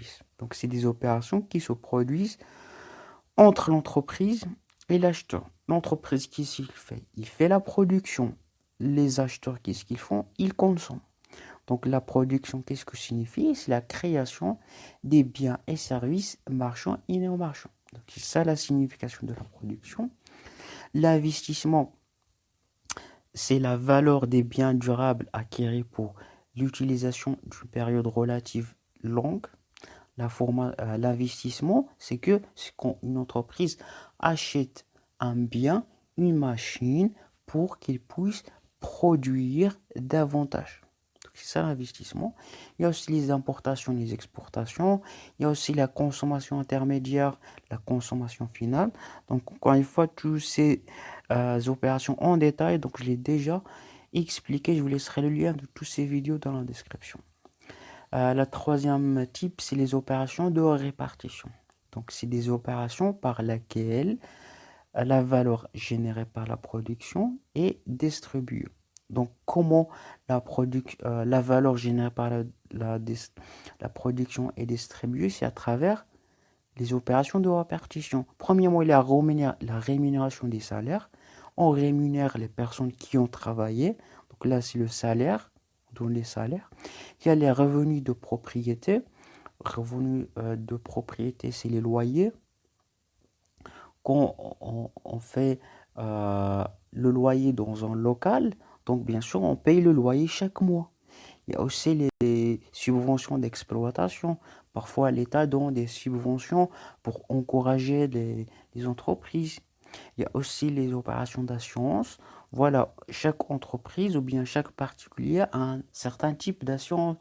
services. Donc, c'est des opérations qui se produisent entre l'entreprise et l'acheteur. L'entreprise, qu'est-ce qu'il fait? Il fait la production. Les acheteurs, qu'est-ce qu'ils font? Ils consomment. Donc la production, qu'est-ce que signifie? C'est la création des biens et services marchands et non marchands. Donc c'est ça la signification de la production. L'investissement, c'est la valeur des biens durables acquis pour l'utilisation d'une période relative longue. L'investissement, c'est quand une entreprise achète un bien, une machine, pour qu'il puisse produire davantage. C'est ça l'investissement. Il y a aussi les importations, les exportations. Il y a aussi la consommation intermédiaire, la consommation finale. Donc, encore une fois, toutes ces opérations en détail, donc je l'ai déjà expliqué. Je vous laisserai le lien de toutes ces vidéos dans la description. La troisième type, c'est les opérations de répartition. Donc, c'est des opérations par lesquelles la valeur générée par la production est distribuée. Donc, comment la valeur générée par la production est distribuée? C'est à travers les opérations de répartition. Premièrement, il y a la rémunération des salaires. On rémunère les personnes qui ont travaillé. Donc là, c'est le salaire, on donne les salaires. Il y a les revenus de propriété. Revenus de propriété, c'est les loyers. Quand on fait le loyer dans un local, donc bien sûr, on paye le loyer chaque mois. Il y a aussi les subventions d'exploitation. Parfois, l'État donne des subventions pour encourager les entreprises. Il y a aussi les opérations d'assurance. Voilà, chaque entreprise ou bien chaque particulier a un certain type d'assurance,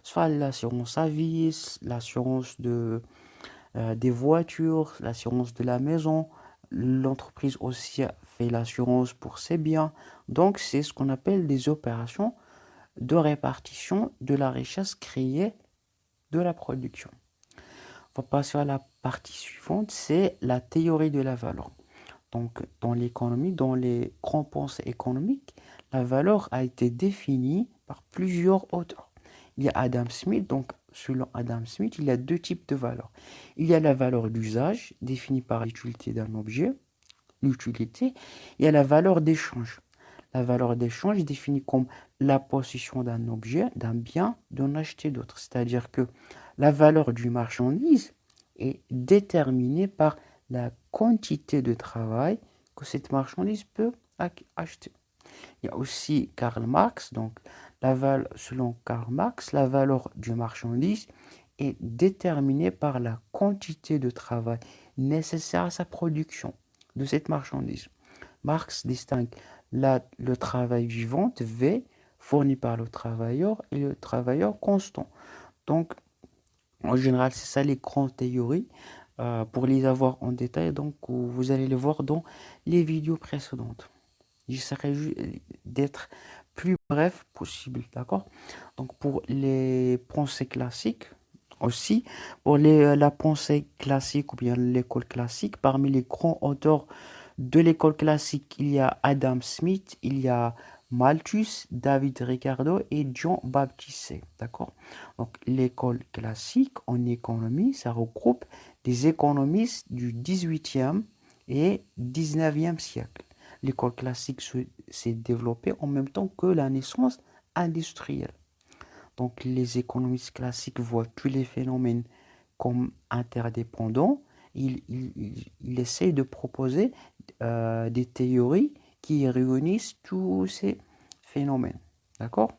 soit l'assurance à vie, l'assurance des voitures, l'assurance de la maison. L'entreprise aussi fait l'assurance pour ses biens. Donc, c'est ce qu'on appelle des opérations de répartition de la richesse créée de la production. On va passer à la partie suivante, c'est la théorie de la valeur. Donc, dans l'économie, dans les grands pensées économiques, la valeur a été définie par plusieurs auteurs. Il y a Adam Smith, donc selon Adam Smith, il y a deux types de valeurs. Il y a la valeur d'usage, définie par l'utilité d'un objet, l'utilité. Il y a la valeur d'échange. La valeur d'échange est définie comme la possession d'un objet, d'un bien, d'en acheter d'autres. C'est-à-dire que la valeur d'une marchandise est déterminée par la quantité de travail que cette marchandise peut acheter. Il y a aussi Karl Marx, donc selon Karl Marx, la valeur d'une marchandise est déterminée par la quantité de travail nécessaire à sa production de cette marchandise. Marx distingue le travail vivant, V, fourni par le travailleur, et le travailleur constant. Donc, en général, c'est ça les grandes théories. Pour les avoir en détail, donc vous allez les voir dans les vidéos précédentes. J'essaierai d'être plus bref possible, d'accord? Donc pour les pensées classiques aussi, pour la pensée classique ou bien l'école classique, parmi les grands auteurs de l'école classique, il y a Adam Smith, il y a Malthus, David Ricardo et John Baptiste, d'accord? Donc l'école classique en économie, ça regroupe des économistes du 18e et 19e siècle. L'école classique s'est développée en même temps que la naissance industrielle. Donc les économistes classiques voient tous les phénomènes comme interdépendants. Ils essayent de proposer des théories qui réunissent tous ces phénomènes. D'accord?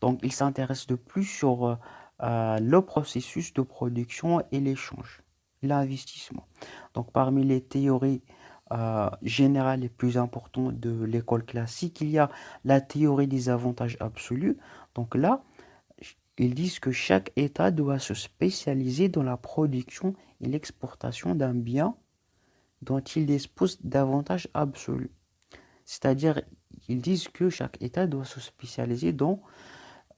Donc ils s'intéressent de plus sur le processus de production et l'échange, l'investissement. Donc parmi les théories générales les plus importantes de l'école classique, il y a la théorie des avantages absolus. Donc là, ils disent que chaque État doit se spécialiser dans la production et l'exportation d'un bien dont il dispose d'avantages absolus. C'est-à-dire, ils disent que chaque État doit se spécialiser dans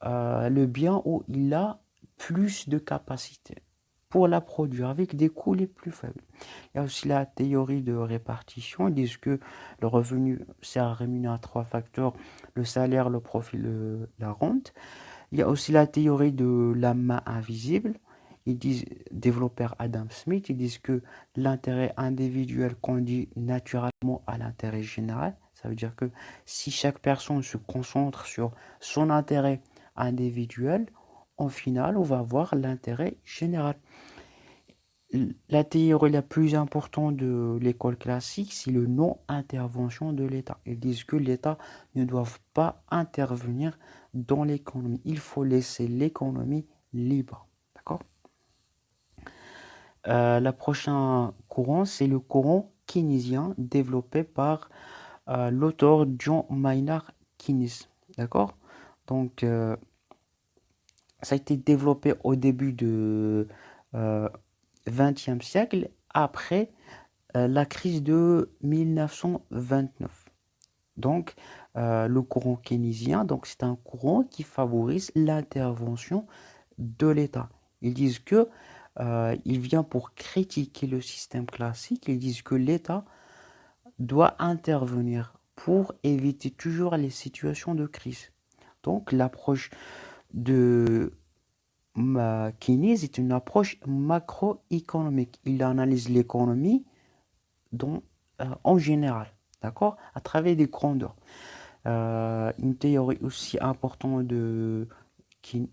le bien où il a plus de capacité pour la produire avec des coûts les plus faibles. Il y a aussi la théorie de répartition. Ils disent que le revenu sert à rémunérer à trois facteurs: le salaire, le profit, la rente. Il y a aussi la théorie de la main invisible. Ils disent, développeur Adam Smith, ils disent que l'intérêt individuel conduit naturellement à l'intérêt général. Ça veut dire que si chaque personne se concentre sur son intérêt individuel, en final, on va avoir l'intérêt général. La théorie la plus importante de l'école classique, c'est le non-intervention de l'État. Ils disent que l'État ne doit pas intervenir dans l'économie. Il faut laisser l'économie libre. D'accord? La prochaine courant, c'est le courant keynésien développé par l'auteur John Maynard Keynes. D'accord? Donc, ça a été développé au début de euh, 20e siècle, après la crise de 1929. Donc, le courant keynésien, donc c'est un courant qui favorise l'intervention de l'État. Ils disent que il vient pour critiquer le système classique. Ils disent que l'État doit intervenir pour éviter toujours les situations de crise. Donc, l'approche de Keynes est une approche macroéconomique. Il analyse l'économie en général, d'accord, à travers des grandeurs. Une théorie aussi importante du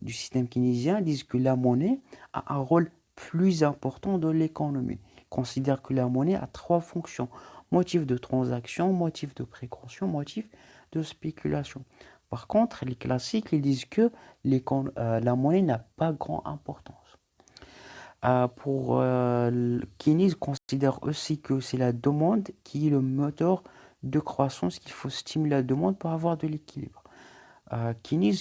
système keynésien dit que la monnaie a un rôle plus important dans l'économie. Il considère que la monnaie a trois fonctions: motif de transaction, motif de précaution, motif de spéculation. Par contre, les classiques ils disent que la monnaie n'a pas grande importance. Keynes considère aussi que c'est la demande qui est le moteur de croissance, qu'il faut stimuler la demande pour avoir de l'équilibre. Keynes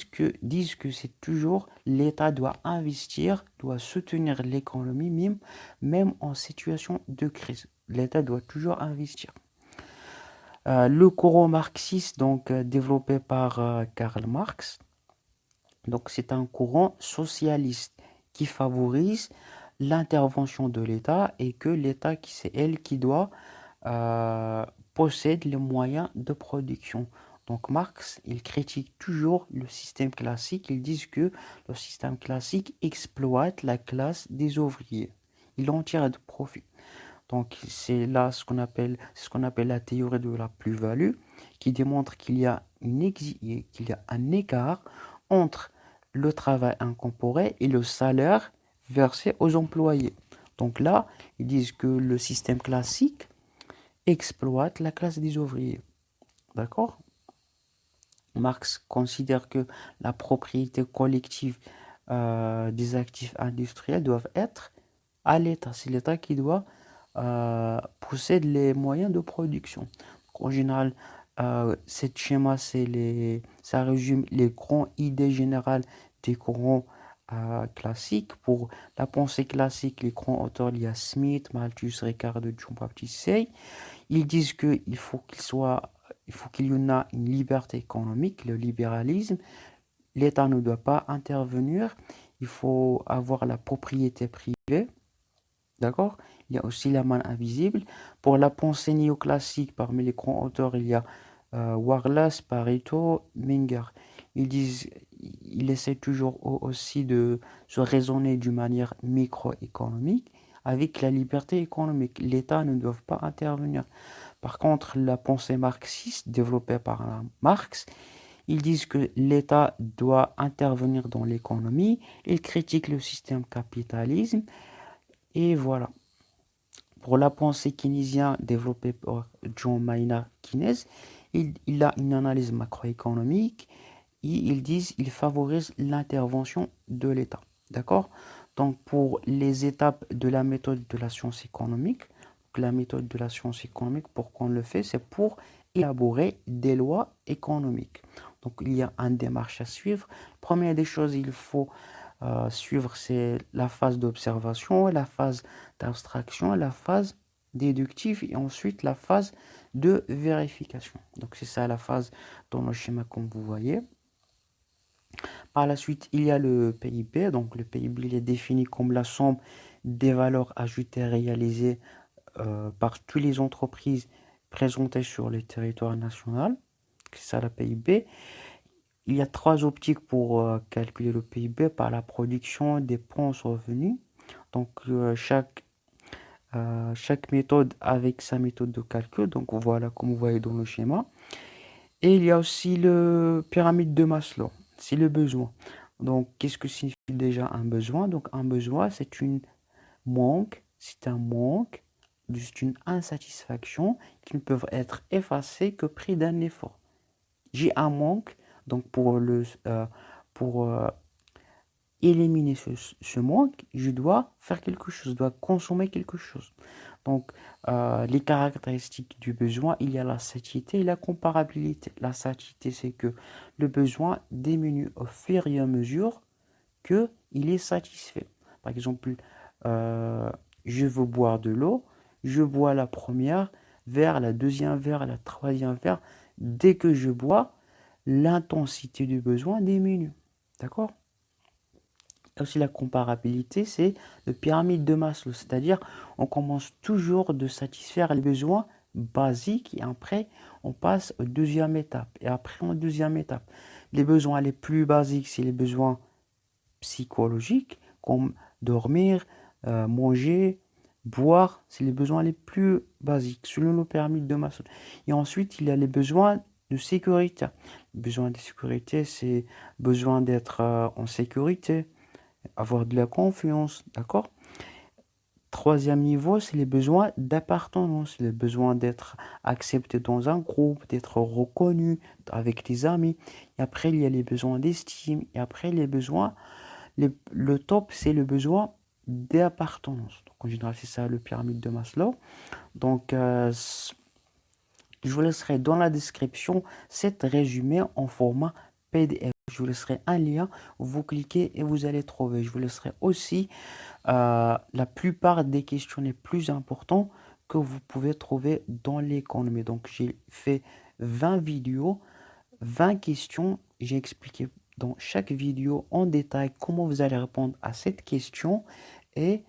disent que c'est toujours l'État doit investir, doit soutenir l'économie, même en situation de crise. L'État doit toujours investir. Le courant marxiste, donc développé par Karl Marx, donc c'est un courant socialiste qui favorise l'intervention de l'État et que l'État, c'est elle qui doit possède les moyens de production. Donc Marx, il critique toujours le système classique. Ils disent que le système classique exploite la classe des ouvriers. Il en tire de profit. Donc c'est là ce qu'on appelle la théorie de la plus-value, qui démontre qu'il y a un écart entre le travail incorporé et le salaire versé aux employés. Donc là, ils disent que le système classique exploite la classe des ouvriers. D'accord? Marx considère que la propriété collective des actifs industriels doivent être à l'État. C'est l'État qui doit posséder les moyens de production. Donc, en général, ce schéma, ça résume les grandes idées générales des courants classiques. Pour la pensée classique, les grands auteurs, il y a Smith, Malthus, Ricardo, Jean-Baptiste Say. Ils disent il faut qu'il y en a une liberté économique, le libéralisme. L'État ne doit pas intervenir. Il faut avoir la propriété privée. D'accord? Il y a aussi la main invisible. Pour la pensée néoclassique, parmi les grands auteurs, il y a Wallace, Pareto, Menger. Ils essaient toujours aussi de se raisonner d'une manière microéconomique avec la liberté économique. L'État ne doit pas intervenir. Par contre, la pensée marxiste développée par Marx, ils disent que l'État doit intervenir dans l'économie. Ils critiquent le système capitalisme. Et voilà. Pour la pensée keynésienne développée par John Maynard Keynes, il a une analyse macroéconomique et ils disent qu'il favorise l'intervention de l'État. D'accord? Donc, pour les étapes de la méthode de la science économique, la méthode de la science économique, pourquoi on le fait? C'est pour élaborer des lois économiques. Donc, il y a une démarche à suivre. Première des choses, il faut suivre, c'est la phase d'observation, la phase d'abstraction, la phase déductive et ensuite la phase de vérification. Donc, c'est ça la phase dans le schéma comme vous voyez. Par la suite, il y a le PIB. Donc, le PIB il est défini comme la somme des valeurs ajoutées réalisées par toutes les entreprises présentées sur le territoire national. C'est ça le PIB. il y a trois optiques pour calculer le PIB par la production, dépenses, revenus. Donc, chaque méthode avec sa méthode de calcul. Donc, voilà, comme vous voyez dans le schéma. Et il y a aussi le pyramide de Maslow. C'est le besoin. Donc, qu'est-ce que signifie déjà un besoin? Donc, un besoin, c'est un manque, c'est une insatisfaction qui ne peuvent être effacées que prix d'un effort. J'ai un manque, donc pour éliminer ce manque, je dois faire quelque chose, je dois consommer quelque chose. Donc, les caractéristiques du besoin, il y a la satiété et la comparabilité. La satiété, c'est que le besoin diminue au fur et à mesure qu'il est satisfait. Par exemple, je veux boire de l'eau, je bois la première verre, la deuxième verre, la troisième verre. Dès que je bois, l'intensité du besoin diminue. D'accord? Aussi la comparabilité, c'est le pyramide de Maslow, c'est-à-dire on commence toujours de satisfaire les besoins basiques et après on passe aux deuxième étape et après en deuxième étape. Les besoins les plus basiques, c'est les besoins psychologiques comme dormir, manger, boire, c'est les besoins les plus basiques selon le pyramide de Maslow. Et ensuite, il y a les besoins de sécurité. Les besoins de sécurité, c'est besoin d'être en sécurité, avoir de la confiance, d'accord? Troisième niveau, c'est les besoins d'appartenance, les besoins d'être accepté dans un groupe, d'être reconnu avec les amis. Et après, il y a les besoins d'estime. Et après, le top, c'est le besoin d'appartenance. Donc, en général, c'est ça le pyramide de Maslow. Donc, je vous laisserai dans la description cet résumé en format PDF. Je vous laisserai un lien, vous cliquez et vous allez trouver. Je vous laisserai aussi la plupart des questions les plus importantes que vous pouvez trouver dans l'économie. Donc, j'ai fait 20 vidéos, 20 questions. J'ai expliqué dans chaque vidéo en détail comment vous allez répondre à cette question et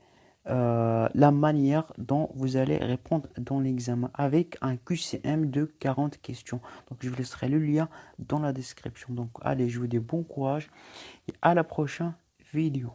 la manière dont vous allez répondre dans l'examen avec un QCM de 40 questions. Donc, je vous laisserai le lien dans la description. Donc, allez, je vous dis bon courage et à la prochaine vidéo.